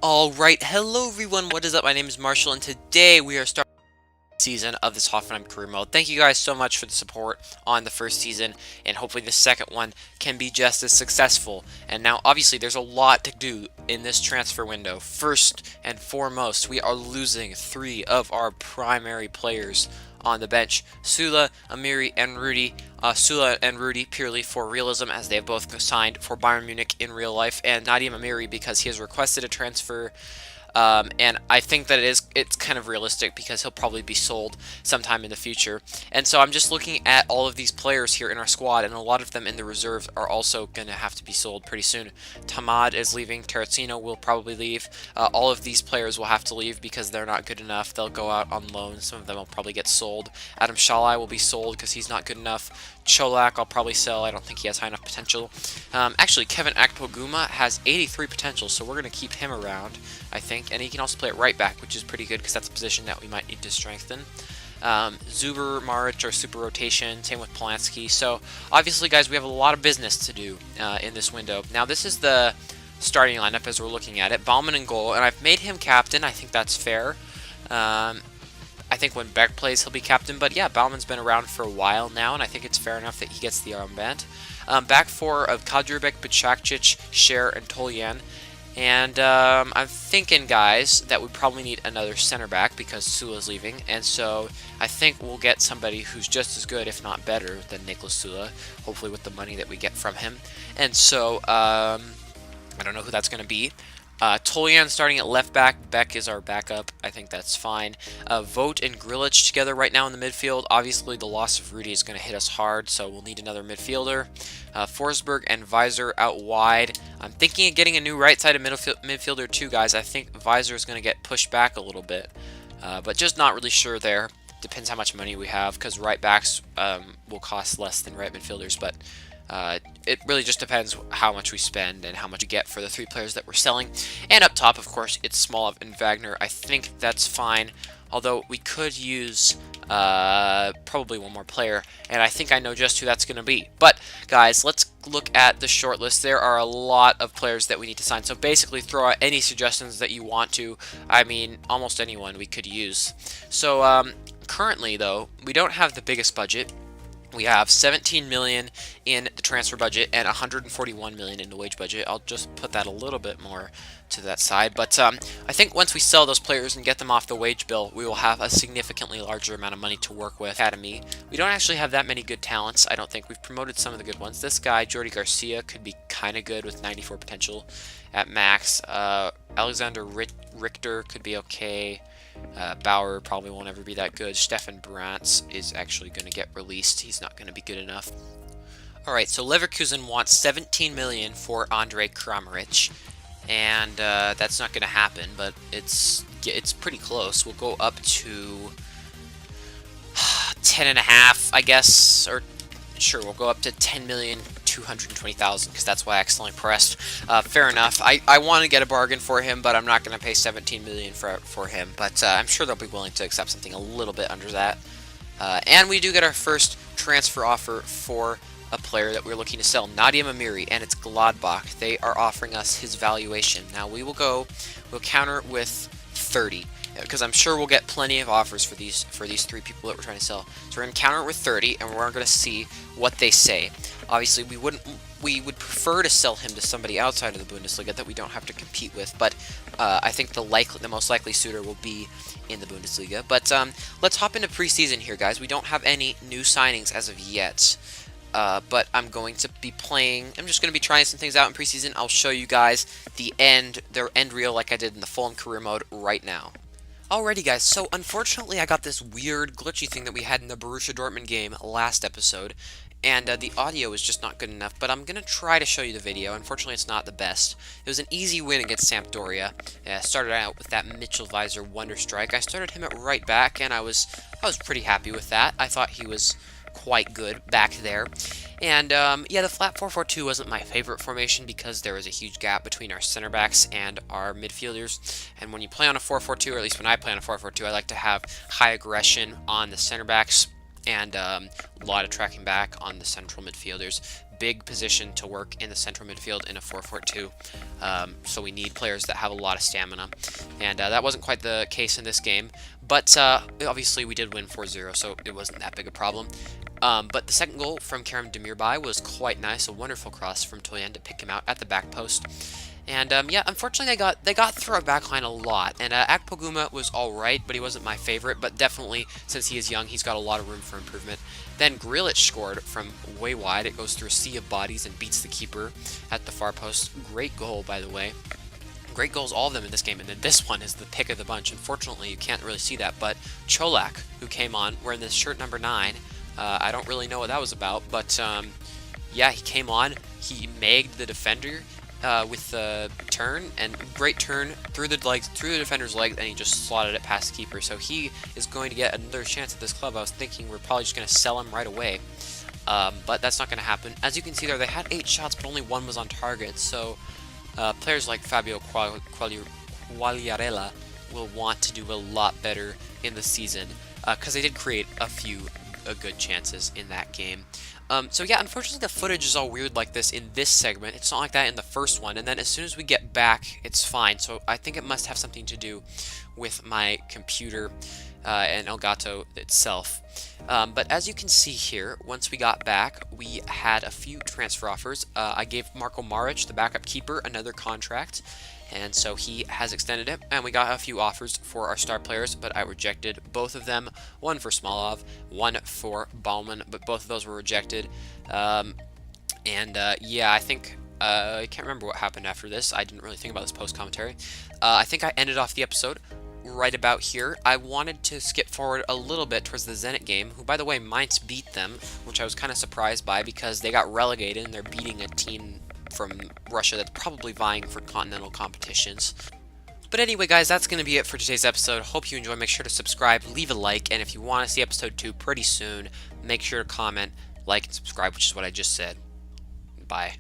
Alright, hello everyone, what is up? My name is Marshall, and today we are starting the season of this Hoffenheim career mode. Thank you guys so much for the support on the first season, and hopefully the second one can be just as successful. And now, obviously, there's a lot to do in this transfer window. First and foremost, we are losing 3 of our primary players on the bench: Sula, Amiri, and Rudy. Sula and Rudy purely for realism, as they have both signed for Bayern Munich in real life, and Nadim Amiri because he has requested a transfer. And I think that it's kind of realistic because he'll probably be sold sometime in the future. And so I'm just looking at all of these players here in our squad, and a lot of them in the reserves are also going to have to be sold pretty soon. Tamad is leaving. Terracino will probably leave. All of these players will have to leave because they're not good enough. They'll go out on loan. Some of them will probably get sold. Adam Shalai will be sold because he's not good enough. Cholak I'll probably sell. I don't think he has high enough potential. Actually, Kevin Akpoguma has 83 potential, so we're going to keep him around, I think. And he can also play at right back, which is pretty good because that's a position that we might need to strengthen. Zuber, Maric are super rotation, same with Polanski. So, obviously, guys, we have a lot of business to do in this window. Now, this is the starting lineup as we're looking at it. Baumann in goal, and I've made him captain. I think that's fair. I think when Beck plays, he'll be captain. But yeah, Baumann's been around for a while now, and I think it's fair enough that he gets the armband. Back four of Kadriubek, Bacakcic, Scher, and Toljan. And I'm thinking, guys, that we probably need another center back because Sula's leaving. And so I think we'll get somebody who's just as good, if not better, than Niklas Sula, hopefully with the money that we get from him. And so I don't know who that's going to be. Toljan starting at left back. Beck is our backup. I think that's fine. Vogt and Grilic together right now in the midfield. Obviously, the loss of Rudy is going to hit us hard, so we'll need another midfielder. Forsberg and Weiser out wide. I'm thinking of getting a new right-sided midfielder too, guys. I think Weiser is going to get pushed back a little bit, but just not really sure there. Depends how much money we have, because right backs will cost less than right midfielders, but it really just depends how much we spend and how much we get for the 3 players that we're selling. And up top, of course, it's Smolov and Wagner. I think that's fine, although we could use probably one more player, and I think I know just who that's going to be. But, guys, let's look at the short list. There are a lot of players that we need to sign, so basically throw out any suggestions that you want to. I mean, almost anyone we could use. So, currently, though, we don't have the biggest budget. We have 17 million in the transfer budget and 141 million in the wage budget. I'll just put that a little bit more to that side. But I think once we sell those players and get them off the wage bill, we will have a significantly larger amount of money to work with. Academy. We don't actually have that many good talents. I don't think we've promoted some of the good ones. This guy, Jordi Garcia, could be kind of good with 94 potential at max. Alexander Richter could be okay. Bauer probably won't ever be that good. Stefan Brantz is actually going to get released. He's not going to be good enough. Alright, so Leverkusen wants 17 million for Andre Kramaric, and that's not going to happen, but it's pretty close. We'll go up to 10.5, I guess, or sure, we'll go up to 10,220,000 because that's why I accidentally pressed. Fair enough. I want to get a bargain for him, but I'm not going to pay 17 million for him. But I'm sure they'll be willing to accept something a little bit under that. And we do get our first transfer offer for a player that we're looking to sell, Nadim Amiri, and it's Gladbach. They are offering us his valuation. Now we'll counter with 30. Because I'm sure we'll get plenty of offers for these 3 people that we're trying to sell. So we're going to counter it with 30, and we're going to see what they say. Obviously, we would prefer to sell him to somebody outside of the Bundesliga that we don't have to compete with, but I think the most likely suitor will be in the Bundesliga. But let's hop into preseason here, guys. We don't have any new signings as of yet. But I'm going to be playing. I'm just going to be trying some things out in preseason. I'll show you guys their end reel like I did in the Fulham career mode right now. Alrighty, guys, so unfortunately I got this weird glitchy thing that we had in the Borussia Dortmund game last episode, and the audio is just not good enough, but I'm going to try to show you the video. Unfortunately, it's not the best. It was an easy win against Sampdoria. I started out with that Mitchell Weiser wonder strike. I started him at right back, and I was pretty happy with that. I thought he was quite good back there. And yeah, the flat 4-4-2 wasn't my favorite formation because there was a huge gap between our center backs and our midfielders. And when you play on a 4-4-2, or at least when I play on a 4-4-2, I like to have high aggression on the center backs and a lot of tracking back on the central midfielders. big position to work in the central midfield in a 4-4-2. So we need players that have a lot of stamina, and that wasn't quite the case in this game. But obviously we did win 4-0, so it wasn't that big a problem. But the second goal from Kerem Demirbay was quite nice, a wonderful cross from Toyen to pick him out at the back post. And yeah, unfortunately they got through our backline a lot. And Akpoguma was alright, but he wasn't my favorite. But definitely, since he is young, he's got a lot of room for improvement. Then Grilic scored from way wide. It goes through a sea of bodies and beats the keeper at the far post. Great goal, by the way. Great goals, all of them in this game, and then this one is the pick of the bunch. Unfortunately, you can't really see that, but Cholak, who came on, wearing this shirt number 9, I don't really know what that was about, but yeah, he came on, he magged the defender with the turn, and great turn through the defender's legs, and he just slotted it past the keeper. So he is going to get another chance at this club. I was thinking we're probably just going to sell him right away, but that's not going to happen. As you can see there, they had 8 shots, but only 1 was on target, so players like Fabio Quagliarella will want to do a lot better in the season, because they did create a few good chances in that game. So yeah, unfortunately the footage is all weird like this in this segment. It's not like that in the first one, and then as soon as we get back, it's fine. So I think it must have something to do with my computer and Elgato itself. But as you can see here, once we got back, we had a few transfer offers. I gave Marko Maric, the backup keeper, another contract, and so he has extended it, and we got a few offers for our star players, but I rejected both of them. One for Smolov, one for Baumann, but both of those were rejected. Yeah, I think I can't remember what happened after this. I didn't really think about this post-commentary. I think I ended off the episode right about here. I wanted to skip forward a little bit towards the Zenit game, who, by the way, Mainz beat them, which I was kind of surprised by because they got relegated and they're beating a team from Russia that's probably vying for continental competitions. But anyway, guys, that's going to be it for today's episode. Hope you enjoy. Make sure to subscribe, leave a like, and if you want to see episode 2 pretty soon, make sure to comment, like, and subscribe, which is what I just said. Bye.